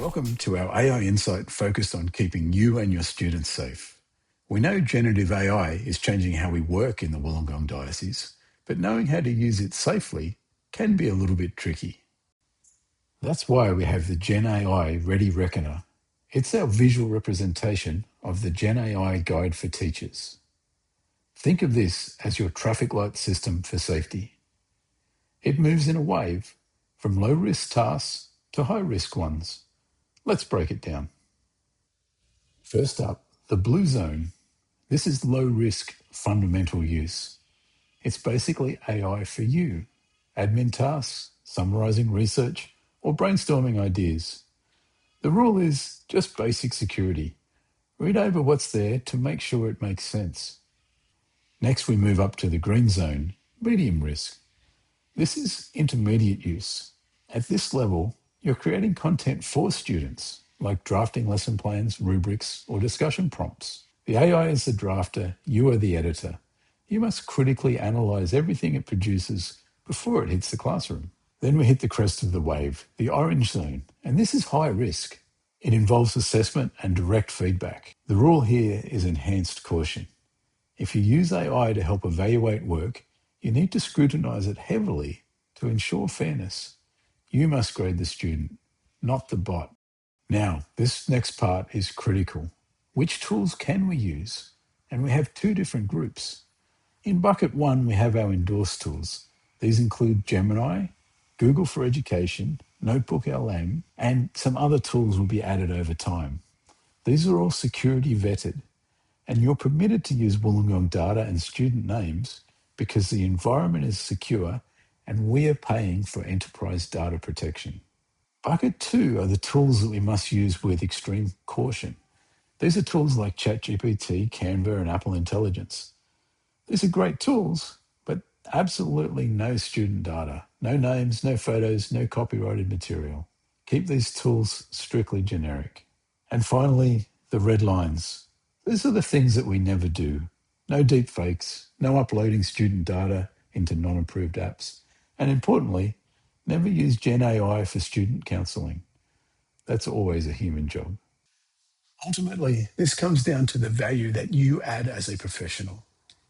Welcome to our AI Insight focused on keeping you and your students safe. We know generative AI is changing how we work in the Wollongong Diocese, but knowing how to use it safely can be a little bit tricky. That's why we have the Gen AI Ready Reckoner. It's our visual representation of the Gen AI Guide for Teachers. Think of this as your traffic light system for safety. It moves in a wave from low-risk tasks to high-risk ones. Let's break it down. First up, the blue zone. This is low-risk fundamental use. It's basically AI for you. Admin tasks, summarizing research, or brainstorming ideas. The rule is just basic security. Read over what's there to make sure it makes sense. Next, we move up to the green zone, medium risk. This is intermediate use. At this level, you're creating content for students, like drafting lesson plans, rubrics, or discussion prompts. The AI is the drafter, you are the editor. You must critically analyze everything it produces before it hits the classroom. Then we hit the crest of the wave, the orange zone, and this is high risk. It involves assessment and direct feedback. The rule here is enhanced caution. If you use AI to help evaluate work, you need to scrutinize it heavily to ensure fairness. You must grade the student, not the bot. Now, this next part is critical. Which tools can we use? And we have two different groups. In bucket 1, we have our endorsed tools. These include Gemini, Google for Education, Notebook LM, and some other tools will be added over time. These are all security vetted, and you're permitted to use Wollongong data and student names because the environment is secure and we are paying for enterprise data protection. Bucket 2 are the tools that we must use with extreme caution. These are tools like ChatGPT, Canva, and Apple Intelligence. These are great tools, but absolutely no student data, no names, no photos, no copyrighted material. Keep these tools strictly generic. And finally, the red lines. These are the things that we never do. No deepfakes, no uploading student data into non-approved apps, and importantly, never use Gen AI for student counselling. That's always a human job. Ultimately, this comes down to the value that you add as a professional.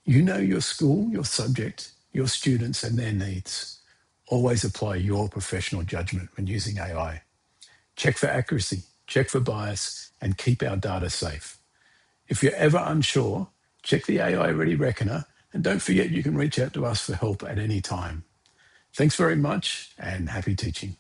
You know your school, your subject, your students, and their needs. Always apply your professional judgment when using AI. Check for accuracy, check for bias, and keep our data safe. If you're ever unsure, check the AI Ready Reckoner, and don't forget you can reach out to us for help at any time. Thanks very much, and happy teaching.